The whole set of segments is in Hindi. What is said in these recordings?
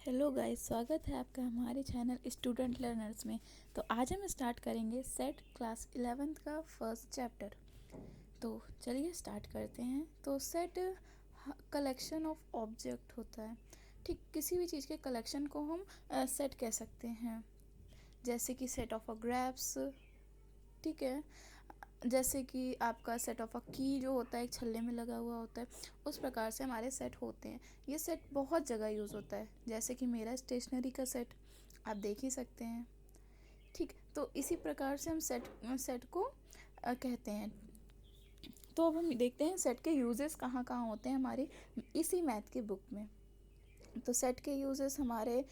हेलो गाइस, स्वागत है आपका हमारे चैनल स्टूडेंट लर्नर्स में। तो आज हम स्टार्ट करेंगे सेट क्लास 11th का फर्स्ट चैप्टर। तो चलिए स्टार्ट करते हैं। तो सेट कलेक्शन ऑफ ऑब्जेक्ट होता है। ठीक, किसी भी चीज़ के कलेक्शन को हम सेट कह सकते हैं, जैसे कि सेट ऑफ अ ग्रेप्स। ठीक है, जैसे कि आपका सेट ऑफ अ की जो होता है एक छल्ले में लगा हुआ होता है, उस प्रकार से हमारे सेट होते हैं। ये सेट बहुत जगह यूज़ होता है, जैसे कि मेरा स्टेशनरी का सेट आप देख ही सकते हैं। ठीक, तो इसी प्रकार से हम सेट को कहते हैं। तो अब हम देखते हैं सेट के यूजेस कहाँ कहाँ होते हैं हमारी इसी मैथ की बुक में। तो सेट के यूजेस हमारे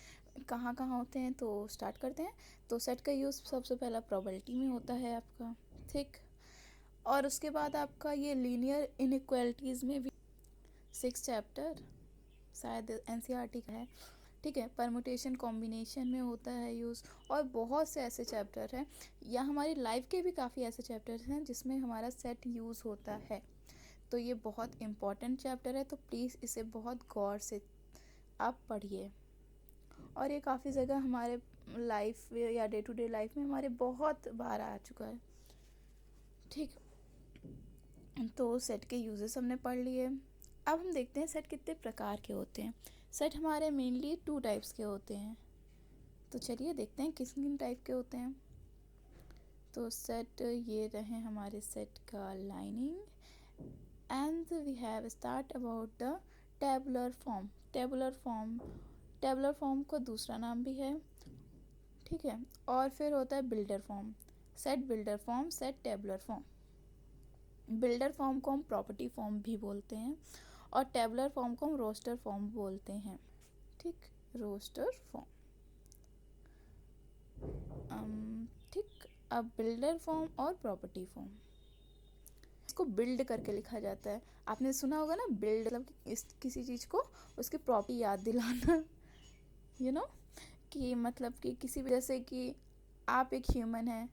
कहाँ कहाँ होते हैं, तो स्टार्ट करते हैं। तो सेट का यूज़ सबसे पहला प्रोबेबिलिटी में होता है आपका। ठीक, और उसके बाद आपका ये लीनियर इनइक्वालिटीज़ में भी 6 चैप्टर शायद एनसीईआरटी का है। ठीक है, परमुटेशन कॉम्बिनेशन में होता है यूज़, और बहुत से ऐसे चैप्टर हैं, या हमारी लाइफ के भी काफ़ी ऐसे चैप्टर्स हैं जिसमें हमारा सेट यूज़ होता है। तो ये बहुत इम्पॉर्टेंट चैप्टर है, तो प्लीज़ इसे बहुत गौर से आप पढ़िए। और ये काफ़ी जगह हमारे लाइफ या डे टू डे लाइफ में हमारे बहुत बार आ चुका है। ठीक, तो सेट के यूजेस हमने पढ़ लिए। अब हम देखते हैं सेट कितने प्रकार के होते हैं। सेट हमारे मेनली 2 टाइप्स के होते हैं। तो चलिए देखते हैं किस किन टाइप के होते हैं। तो सेट ये रहे हमारे सेट का lining, and we have start about the tabular form. Tabular form को दूसरा नाम भी है। ठीक है, और फिर होता है builder form. Set builder form, set tabular form. Builder form को हम प्रॉपर्टी फॉर्म भी बोलते हैं, और टेबुलर फॉर्म को हम रोस्टर फॉर्म बोलते हैं। ठीक, रोस्टर फॉर्म। ठीक, अब बिल्डर फॉर्म और प्रॉपर्टी फॉर्म, इसको बिल्ड करके लिखा जाता है। आपने सुना होगा ना, बिल्ड मतलब इस किसी चीज़ को उसकी प्रॉपर्टी याद दिलाना। यू नो कि मतलब कि किसी भी, जैसे कि आप एक ह्यूमन है।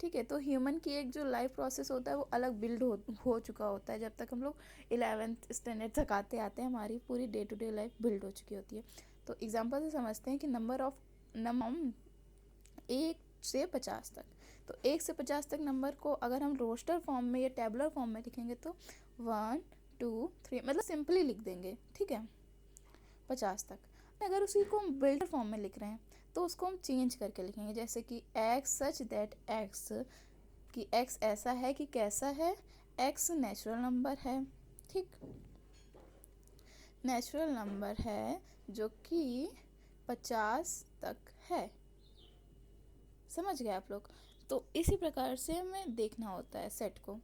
ठीक है, तो ह्यूमन की एक जो लाइफ प्रोसेस होता है वो अलग बिल्ड हो चुका होता है। जब तक हम लोग 11th स्टैंडर्ड तक आते हमारी पूरी day to day life build हो चुकी होती है। तो एग्जांपल से समझते हैं कि नंबर 1 से 50 तक। तो 1 से 50 तक नंबर को अगर हम रोस्टर फॉर्म में या टेबुलर फॉर्म में लिखेंगे तो 1 2 3 मतलब सिंपली लिख देंगे। ठीक है, 50 तक। अगर उसी को हम बिल्डर फॉर्म में लिख रहे हैं तो उसको हम चेंज करके लिखेंगे, जैसे कि एक्स सच दैट एक्स, कि एक्स ऐसा है कि कैसा है। एक्स नेचुरल नंबर है। ठीक, नेचुरल नंबर है जो कि 50 तक है। समझ गए आप लोग। तो इसी प्रकार से हमें देखना होता है सेट को।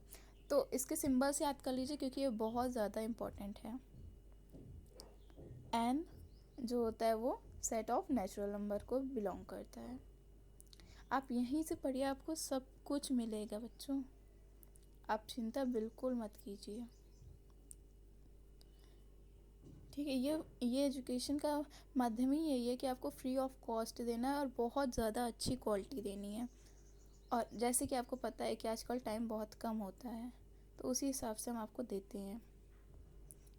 तो इसके सिंबल्स याद कर लीजिए क्योंकि ये बहुत ज़्यादा इम्पोर्टेंट है। एन जो होता है वो सेट ऑफ नेचुरल नंबर को बिलोंग करता है। आप यहीं से पढ़िए, आपको सब कुछ मिलेगा बच्चों, आप चिंता बिल्कुल मत कीजिए। ठीक है, ये एजुकेशन का माध्यम ही यही है कि आपको फ्री ऑफ कॉस्ट देना है और बहुत ज़्यादा अच्छी क्वालिटी देनी है। और जैसे कि आपको पता है कि आजकल टाइम बहुत कम होता है, तो उसी हिसाब से हम आपको देते हैं,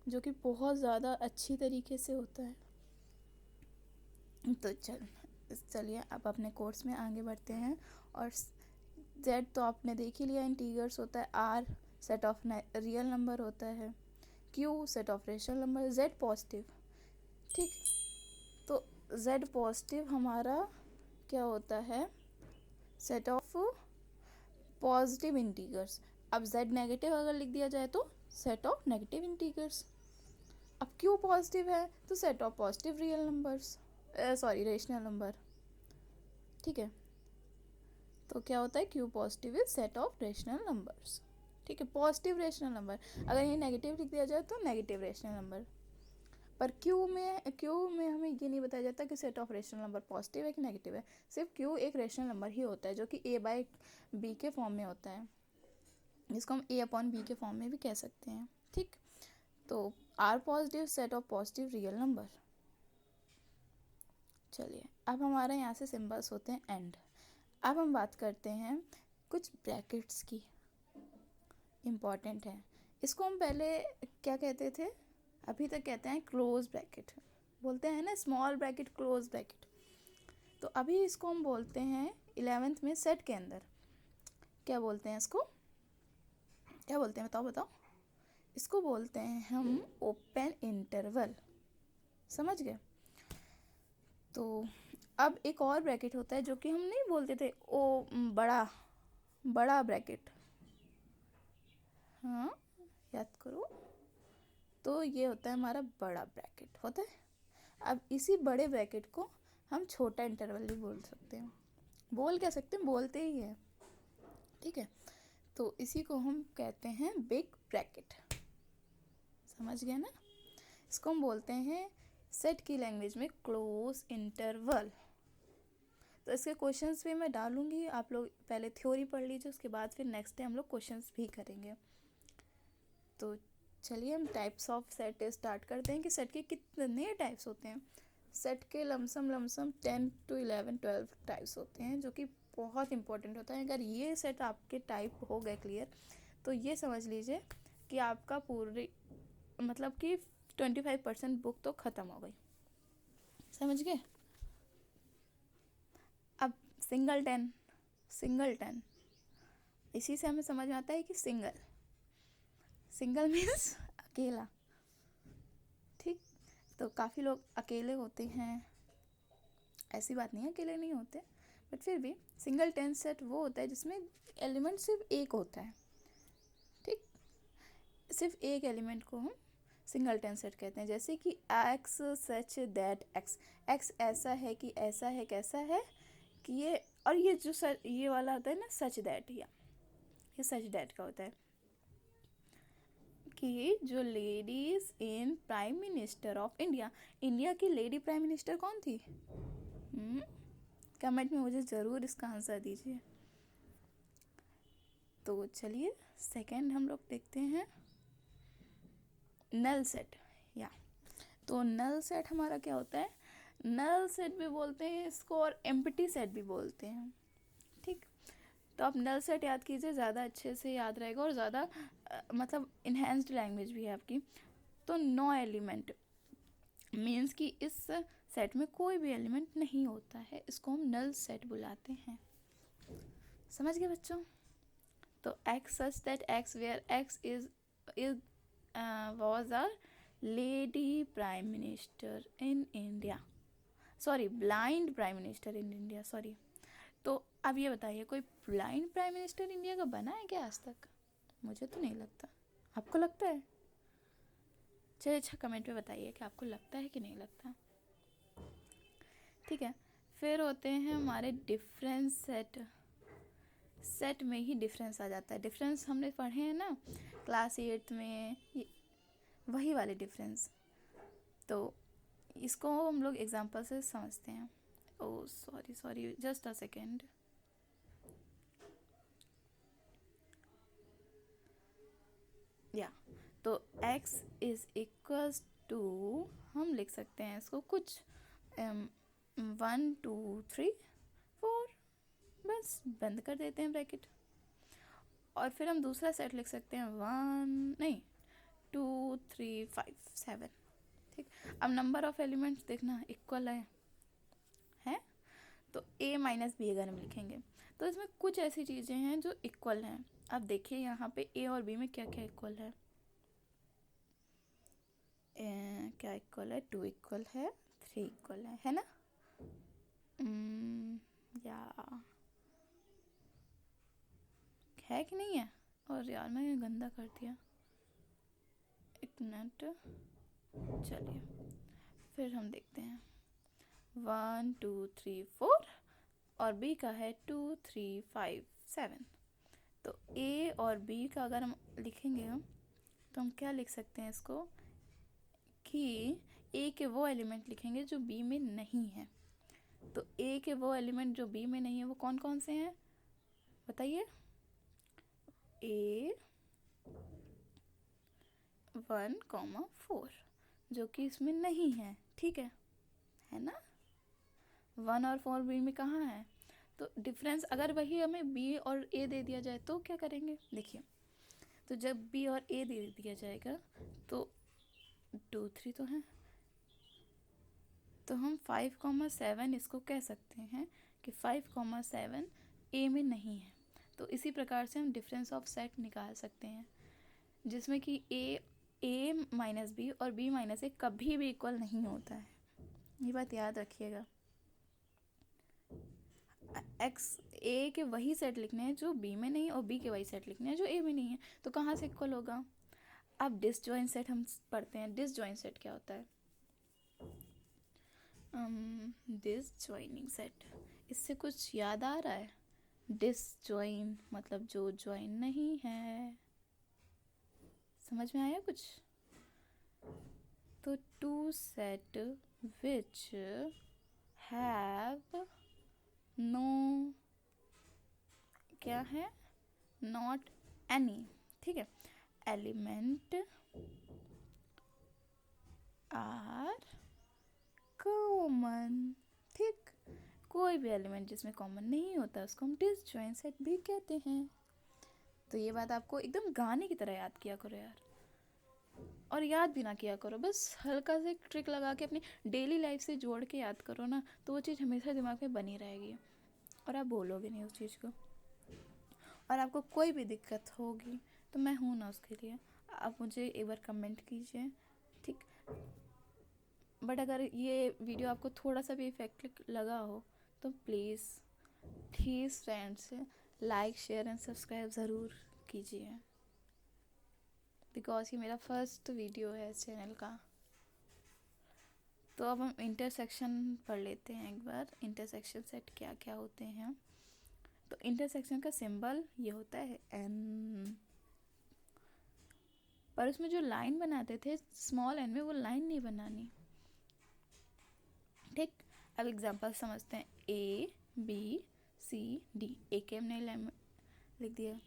जो कि बहुत ज़्यादा अच्छी तरीके से होता है। तो चलिए अब अपने कोर्स में आगे बढ़ते हैं। और जेड तो आपने देख ही लिया, इंटीजर्स होता है। R set of real number होता है। Q set of rational number. Z positive. ठीक, तो जेड पॉजिटिव हमारा क्या होता है, सेट ऑफ पॉजिटिव इंटीजर्स। अब जेड नेगेटिव अगर लिख दिया जाए तो सेट ऑफ नेगेटिव इंटीजर्स। अब क्यू पॉजिटिव है तो set of positive real numbers, sorry rational number. ठीक है, तो क्या होता है, Q positive is set of rational numbers. ठीक है, पॉजिटिव रेशनल नंबर। अगर ये नेगेटिव लिख दिया जाए तो नेगेटिव रेशनल नंबर। पर क्यू में हमें ये नहीं बताया जाता कि set of rational number positive है कि नेगेटिव है। सिर्फ क्यू एक रेशनल नंबर ही होता है जो कि a/b के फॉर्म में होता है, जिसको हम a/b के फॉर्म में भी कह सकते हैं। ठीक, तो R positive set of positive real number. चलिए अब हमारे यहाँ से सिंबल्स होते हैं एंड। अब हम बात करते हैं कुछ ब्रैकेट्स की, इम्पॉर्टेंट है। इसको हम पहले क्या कहते थे, अभी तक कहते हैं क्लोज ब्रैकेट। बोलते हैं ना, स्मॉल ब्रैकेट क्लोज ब्रैकेट। तो अभी इसको हम बोलते हैं 11th में सेट के अंदर क्या बोलते हैं, इसको क्या बोलते हैं, बताओ बताओ। इसको बोलते हैं हम ओपन इंटरवल, समझ गए। तो अब एक और ब्रैकेट होता है जो कि हम नहीं बोलते थे, ओ बड़ा बड़ा ब्रैकेट, हाँ याद करो। तो ये होता है हमारा बड़ा ब्रैकेट होता है। अब इसी बड़े ब्रैकेट को हम छोटा इंटरवल भी बोल सकते हैं, बोल क्या सकते हैं, बोलते ही है, ठीक है। तो इसी को हम कहते हैं बिग ब्रैकेट, समझ गए ना। इसको हम बोलते हैं सेट की लैंग्वेज में क्लोज इंटरवल। तो इसके क्वेश्चंस भी मैं डालूंगी, आप लोग पहले थ्योरी पढ़ लीजिए, उसके बाद फिर नेक्स्ट डे हम लोग क्वेश्चंस भी करेंगे। तो चलिए हम टाइप्स ऑफ सेट स्टार्ट करते हैं कि सेट के कितने टाइप्स होते हैं। सेट के लमसम 10 to 11 12 टाइप्स होते हैं, जो कि बहुत इंपॉर्टेंट होता है। अगर ये सेट आपके टाइप हो गए क्लियर, तो ये समझ लीजिए कि आपका पूरी मतलब कि 25% बुक तो ख़त्म हो गई, समझ गए। अब सिंगल टेन इसी से हमें समझ में आता है कि सिंगल मीन्स अकेला, ठीक। तो काफ़ी लोग अकेले होते हैं, ऐसी बात नहीं है अकेले नहीं होते, बट फिर भी सिंगल टेन सेट वो होता है जिसमें एलिमेंट सिर्फ एक होता है, ठीक। सिर्फ एक एलिमेंट को हम सिंगल टेन सेट कहते हैं। जैसे कि एक्स सच दैट एक्स ऐसा है कि ऐसा है कैसा है कि ये, और ये जो ये वाला होता है ना सच दैट, या ये सच दैट का होता है कि जो ladies in prime minister of India की लेडी प्राइम मिनिस्टर कौन थी, कमेंट में मुझे ज़रूर इसका आंसर दीजिए। तो चलिए सेकंड हम लोग देखते हैं नल सेट, या तो नल सेट हमारा क्या होता है, नल सेट भी बोलते हैं इसको और एम्प्टी सेट भी बोलते हैं, ठीक। तो आप नल सेट याद कीजिए, ज़्यादा अच्छे से याद रहेगा और ज़्यादा मतलब इन्हेंस्ड लैंग्वेज भी है आपकी। तो नो एलिमेंट मीन्स कि इस सेट में कोई भी एलिमेंट नहीं होता है, इसको हम नल सेट बुलाते हैं, समझ गए बच्चों। तो x such that x where x is was a lady prime minister in India, sorry blind prime minister in India, sorry. तो अब ये बताइए कोई ब्लाइंड प्राइम मिनिस्टर इंडिया का बना है क्या आज तक, मुझे तो नहीं लगता, आपको लगता है? चलिए अच्छा कमेंट में बताइए कि आपको लगता है कि नहीं लगता, ठीक है। फिर होते हैं हमारे डिफरेंस सेट में ही डिफरेंस आ जाता है। डिफरेंस हमने पढ़े हैं ना क्लास 8 में, वही वाले डिफरेंस। तो इसको हम लोग एग्जांपल से समझते हैं। Oh sorry just a second. या तो x इज इक्वल्स टू, हम लिख सकते हैं इसको कुछ 1 2 3 4, बस बंद कर देते हैं ब्रैकेट। और फिर हम दूसरा सेट लिख सकते हैं 2 3 5 7, ठीक। अब नंबर ऑफ एलिमेंट्स देखना इक्वल है तो a माइनस बी अगर हम लिखेंगे तो इसमें कुछ ऐसी चीज़ें हैं जो इक्वल हैं। अब देखिए यहाँ पे a और b में क्या क्या इक्वल है, क्या इक्वल है, 2 इक्वल है, 3 इक्वल है ना। या है कि नहीं है, और यार मैंने गंदा कर दिया, एक मिनट। चलिए फिर हम देखते हैं 1 2 3 4 और b का है 2 3 5 7। तो a और b का अगर हम लिखेंगे तो हम क्या लिख सकते हैं इसको कि a के वो एलिमेंट लिखेंगे जो b में नहीं है। तो a के वो एलिमेंट जो b में नहीं है वो कौन कौन से हैं बताइए। a 1, 4 जो कि इसमें नहीं है, ठीक है ना। 1 और 4 बी में कहाँ है, तो डिफरेंस अगर वही हमें b और a दे दिया जाए तो क्या करेंगे, देखिए। तो जब b और a दे दिया जाएगा तो 2 3 तो है, तो हम 5,7 इसको कह सकते हैं कि 5,7 ए में नहीं है। तो इसी प्रकार से हम डिफरेंस ऑफ सेट निकाल सकते हैं, जिसमें कि ए माइनस बी और बी माइनस ए कभी भी इक्वल नहीं होता है। ये बात याद रखिएगा। एक्स ए के वही सेट लिखने हैं जो बी में नहीं, और बी के वही सेट लिखने हैं जो ए में नहीं है, तो कहाँ से इक्वल होगा। अब डिसजॉइंट सेट हम पढ़ते हैं। डिसजॉइंट सेट क्या होता है? डिसजॉइनिंग सेट, इससे कुछ याद आ रहा है? डिसजॉइन मतलब जो ज्वाइन नहीं है। समझ में आया कुछ? तो two set which have no, क्या है, नॉट एनी, ठीक है, एलिमेंट आर कॉमन। ठीक, कोई भी एलिमेंट जिसमें कॉमन नहीं होता उसको हम डिसजॉइंट सेट भी कहते हैं। तो ये बात आपको एकदम गाने की तरह याद किया करो यार, और याद भी ना किया करो, बस हल्का से एक ट्रिक लगा के अपनी डेली लाइफ से जोड़ के याद करो ना, तो वो चीज़ हमेशा दिमाग में बनी रहेगी और आप भूलोगे नहीं उस चीज़ को। और आपको कोई भी दिक्कत होगी तो मैं हूँ ना उसके लिए, आप मुझे एक बार कमेंट कीजिए, ठीक। बट अगर ये वीडियो आपको थोड़ा सा भी इफेक्ट लगा हो तो please friends like share and subscribe ज़रूर कीजिए, बिकॉज ये मेरा फर्स्ट वीडियो है इस चैनल का। तो अब हम इंटरसेक्शन पढ़ लेते हैं एक बार। इंटरसेक्शन सेट क्या क्या होते हैं? तो इंटरसेक्शन का सिंबल ये होता है एन, पर उसमें जो लाइन बनाते थे स्मॉल एन में, वो लाइन नहीं बनानी, ठीक। अब एग्जांपल समझते हैं। ए बी सी डी, ए के हमने लिख दिया।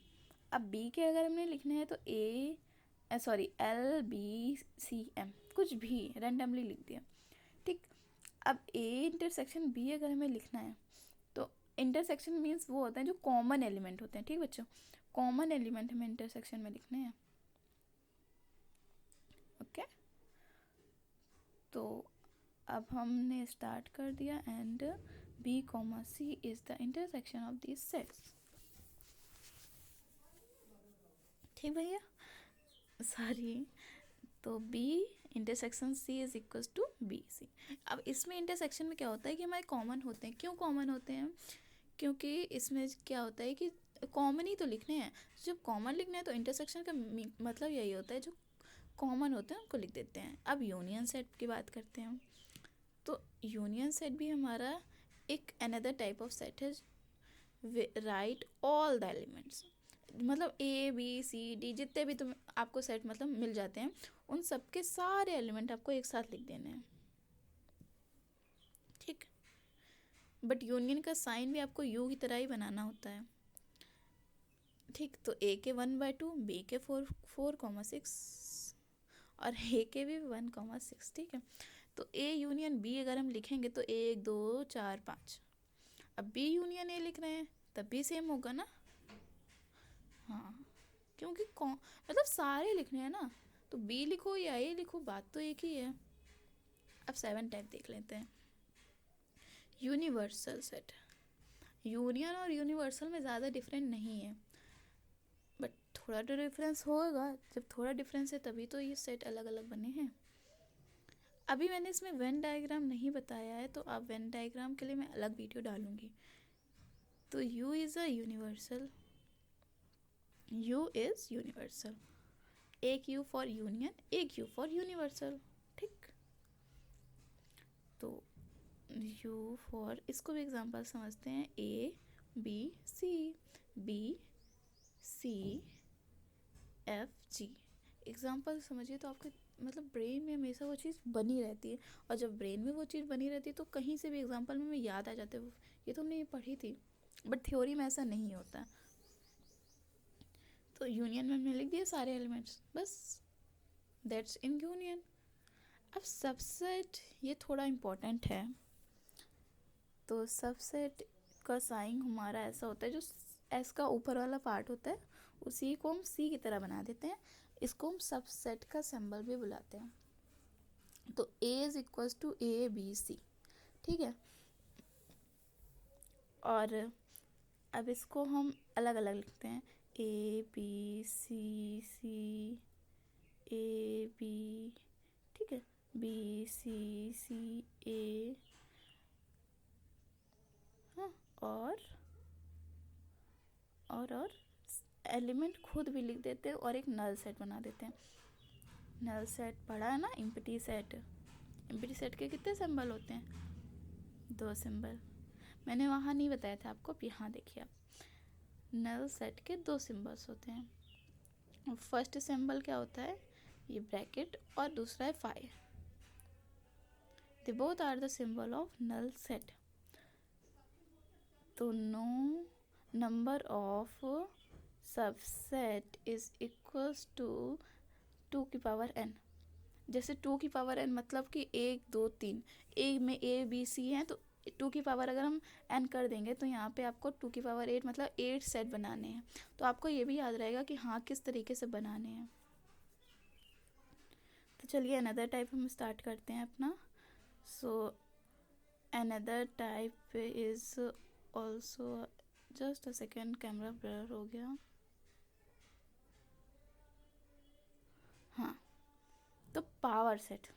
अब बी के अगर हमने लिखने हैं तो एल बी सी एम, कुछ भी रैंडमली लिख दिया, ठीक। अब ए इंटरसेक्शन बी अगर हमें लिखना है तो इंटरसेक्शन मीन्स वो होता है जो कॉमन एलिमेंट होते हैं, ठीक बच्चों, कॉमन एलिमेंट हमें इंटरसेक्शन में लिखने हैं, ओके। तो अब हमने स्टार्ट कर दिया, and B comma C is the intersection of this sets, ठीक भैया, सॉरी। तो B intersection C is equal to B C. अब इसमें इंटरसेक्शन में क्या होता है कि हमारे कॉमन होते हैं। क्यों कॉमन होते हैं? क्योंकि इसमें क्या होता है कि कॉमन ही तो लिखने हैं। जब कॉमन लिखना है तो इंटरसेक्शन का मतलब यही होता है, जो कॉमन होते हैं उनको लिख देते हैं। अब यूनियन सेट की बात करते हैं। तो यूनियन सेट भी हमारा एक अनदर टाइप ऑफ सेट है, राइट ऑल द एलिमेंट्स, मतलब ए बी सी डी जितने भी तुम आपको सेट मतलब मिल जाते हैं, उन सब के सारे एलिमेंट आपको एक साथ लिख देने हैं, ठीक। बट यूनियन का साइन भी आपको यू की तरह ही बनाना होता है, ठीक। तो ए के 1/2, बी के 4,6 और ए के भी 1,6, ठीक है। तो ए यूनियन बी अगर हम लिखेंगे तो 1 2 4 5। अब बी यूनियन ए लिख रहे हैं तब भी सेम होगा ना, हाँ, क्योंकि मतलब सारे लिखने हैं ना, तो बी लिखो या ए लिखो, बात तो एक ही है। अब 7 टाइप देख लेते हैं। यूनिवर्सल सेट, यूनियन और यूनिवर्सल में ज़्यादा डिफरेंट नहीं है, बट थोड़ा तो डिफरेंस होगा। जब थोड़ा डिफरेंस है तभी तो ये सेट अलग अलग बने हैं। अभी मैंने इसमें वेन डायग्राम नहीं बताया है, तो अब वेन डायग्राम के लिए मैं अलग वीडियो डालूंगी। तो U is a universal, U is universal, एक U फॉर यूनियन, एक U फॉर यूनिवर्सल, ठीक। तो U फॉर, इसको भी एग्जांपल समझते हैं। A B C, B C F G, example समझिए तो आपके मतलब ब्रेन में हमेशा वो चीज़ बनी रहती है, और जब ब्रेन में वो चीज़ बनी रहती है तो कहीं से भी एग्जांपल में याद आ जाते हैं। ये तो हमने ये पढ़ी थी, बट थ्योरी में ऐसा नहीं होता। तो यूनियन में हमने लिख दिया सारे एलिमेंट्स, बस दैट्स इन यूनियन। अब सबसेट, ये थोड़ा इम्पोर्टेंट है। तो सबसेट का साइन हमारा ऐसा होता है, जो एस का ऊपर वाला पार्ट होता है उसी को हम सी की तरह बना देते हैं, इसको हम सबसेट का सिंबल भी बुलाते हैं। तो A is equals to A B C, ठीक है। और अब इसको हम अलग अलग लिखते हैं, ए B C C A B, ठीक है, बी सी सी ए, हाँ, और एलिमेंट खुद भी लिख देते हैं और एक नल सेट बना देते हैं। नल सेट पढ़ा है ना, एम्प्टी सेट। एम्प्टी सेट के कितने सिंबल होते हैं? 2 सिंबल। मैंने वहाँ नहीं बताया था आपको, अब यहाँ देखिए आप। नल सेट के 2 सिंबल्स होते हैं। फर्स्ट सिंबल क्या होता है? ये ब्रैकेट, और दूसरा है five. They both are the symbol of null set. तो no number of subset is equals to 2 की पावर n। जैसे 2 की पावर n मतलब कि 1 2 3, ए में ए बी सी है, तो 2 की पावर अगर हम n कर देंगे तो यहाँ पे आपको 2 की पावर 8 मतलब 8 सेट बनाने हैं। तो आपको ये भी याद रहेगा कि हाँ किस तरीके से बनाने हैं। तो चलिए अनदर टाइप हम स्टार्ट करते हैं अपना। So another type is also, just a second, camera blur हो गया। हाँ, तो power set,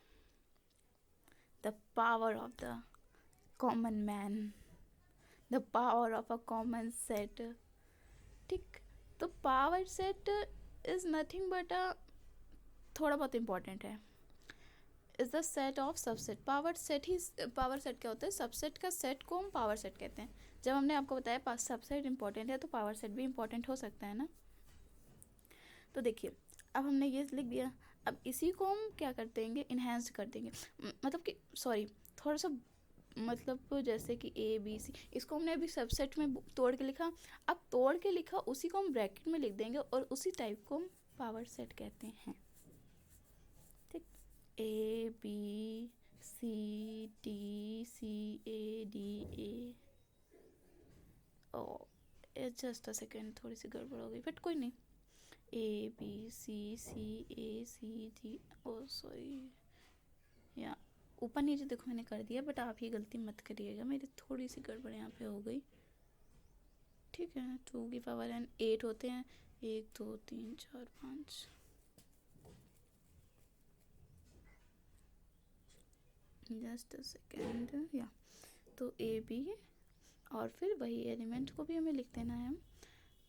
the power of the common man, the power of a common set. ठीक, तो power set is nothing but a, थोड़ा बहुत इम्पॉर्टेंट है, is the set of subset. Power set ही, पावर सेट क्या होता है? सबसेट का सेट को हम पावर सेट कहते हैं। जब हमने आपको बताया सबसेट इंपॉर्टेंट है तो पावर सेट भी इंपॉर्टेंट हो सकता है ना। तो देखिए अब हमने ये लिख दिया, अब इसी को हम क्या कर देंगे? इन्हेंस कर देंगे। मतलब कि सॉरी, थोड़ा सा मतलब जैसे कि ए बी सी, इसको हमने अभी सबसेट में तोड़ के लिखा, अब तोड़ के लिखा उसी को हम ब्रैकेट में लिख देंगे और उसी टाइप को हम पावर सेट कहते हैं। ठीक, A B C D C A D A, oh just a second, थोड़ी सी गड़बड़ हो गई बट कोई नहीं। A B C C A C D, oh sorry, या ऊपर नीचे देखो मैंने कर दिया, बट आप ये गलती मत करिएगा, मेरी थोड़ी सी गड़बड़ यहाँ पे हो गई। ठीक है, 2 की पावर n 8 होते हैं, 1 2 3 4 5, जस्ट अ सेकेंड, या तो ए बी, और फिर वही एलिमेंट को भी हमें लिख देना है हम।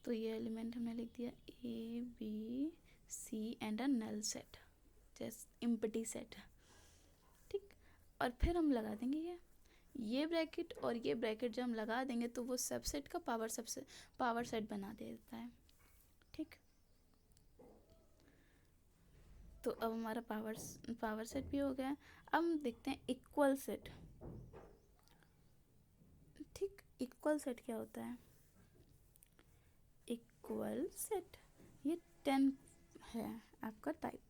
तो ये एलिमेंट हमने लिख दिया A B C and a null set, जैसे एम्प्टी सेट। ठीक, और फिर हम लगा देंगे ये ब्रैकेट और ये ब्रैकेट जब हम लगा देंगे तो वो सबसेट का पावर सेट बना देता है। ठीक, तो अब हमारा पावर सेट भी हो गया। अब हम देखते हैं इक्वल सेट। ठीक, इक्वल सेट क्या होता है? इक्वल सेट ये 10 है आपका टाइप।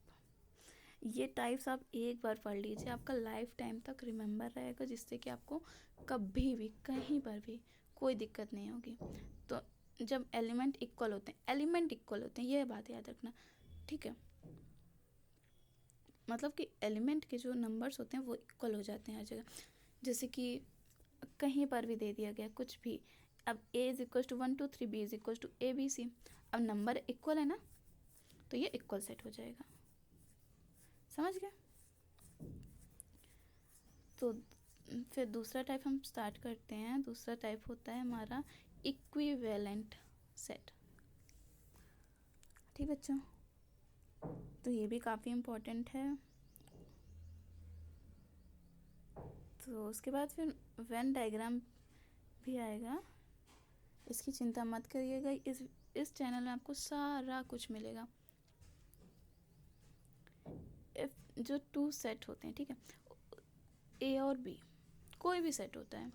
ये टाइप्स आप एक बार पढ़ लीजिए, आपका लाइफ टाइम तक रिमेंबर रहेगा, जिससे कि आपको कभी भी कहीं पर भी कोई दिक्कत नहीं होगी। तो जब एलिमेंट इक्वल होते हैं, ये बात याद रखना। ठीक है, मतलब कि एलिमेंट के जो नंबर्स होते हैं वो इक्वल हो जाते हैं हर जगह। जैसे कि कहीं पर भी दे दिया गया कुछ भी, अब a is equal to 1 2 3, b is equal to A B C, अब नंबर इक्वल है ना, तो ये इक्वल सेट हो जाएगा। समझ गए? तो फिर दूसरा टाइप हम स्टार्ट करते हैं। दूसरा टाइप होता है हमारा इक्विवेलेंट सेट। ठीक बच्चों, तो ये भी काफ़ी इम्पोर्टेंट है। तो उसके बाद फिर वेन डायग्राम भी आएगा, इसकी चिंता मत करिएगा, इस चैनल में आपको सारा कुछ मिलेगा। जो 2 सेट होते हैं, ठीक है, ए और बी, कोई भी सेट होता है,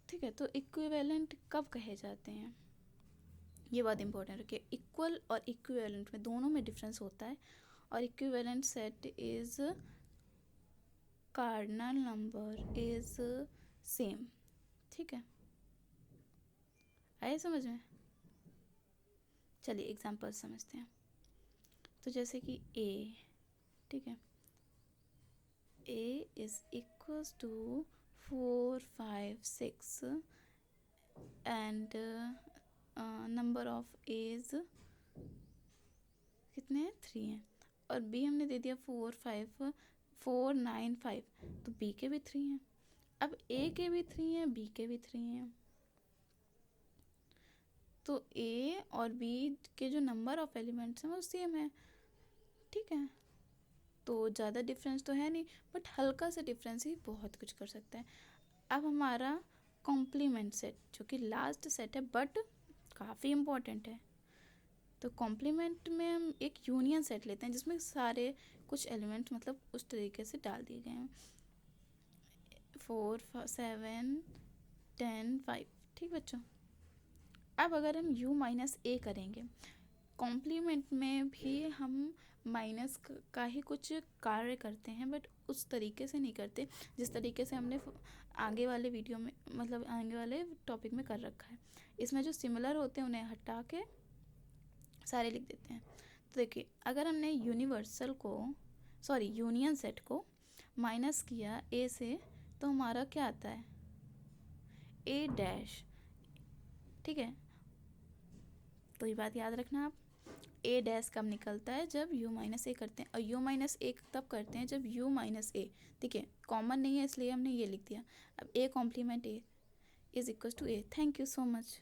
ठीक है, तो इक्विवेलेंट कब कहे जाते हैं? ये बात इंपॉर्टेंट रखिए, इक्वल और इक्विवेलेंट में दोनों में डिफरेंस होता है। और equivalent set is cardinal number is same. ठीक है, आए समझ में? चलिए एग्जांपल समझते हैं। तो जैसे कि ए, ठीक है, A is equals to 4 5 6 and number of edge कितने हैं, 3 हैं, और बी हमने दे दिया 4 5 4 9 5, तो बी के भी 3 हैं। अब ए के भी 3 हैं, बी के भी 3 हैं, तो ए और बी के जो नंबर ऑफ एलिमेंट्स हैं वो सेम है, ठीक है। तो ज़्यादा डिफरेंस तो है नहीं, बट हल्का सा डिफरेंस ही बहुत कुछ कर सकता है। अब हमारा कॉम्प्लीमेंट सेट जो कि लास्ट सेट है बट काफ़ी इम्पोर्टेंट है, तो कॉम्प्लीमेंट में हम एक यूनियन सेट लेते हैं जिसमें सारे कुछ एलिमेंट्स मतलब उस तरीके से डाल दिए गए हैं, 4 7 10 5, ठीक बच्चों। अब अगर हम u माइनस ए करेंगे, कॉम्प्लीमेंट में भी हम माइनस का ही कुछ कार्य करते हैं, बट उस तरीके से नहीं करते जिस तरीके से हमने आगे वाले वीडियो में मतलब आगे वाले टॉपिक में कर रखा है। इसमें जो सिमिलर होते हैं उन्हें हटा के सारे लिख देते हैं। तो देखिए, अगर हमने यूनियन सेट को माइनस किया ए से, तो हमारा क्या आता है, ए डैश, ठीक है। तो ये बात याद रखना आप, ए डैश कब निकलता है, जब u माइनस ए करते हैं, और u माइनस ए तब करते हैं जब u माइनस ए, ठीक है, कॉमन नहीं है इसलिए हमने ये लिख दिया। अब A complement A is equal to A. Thank you so much.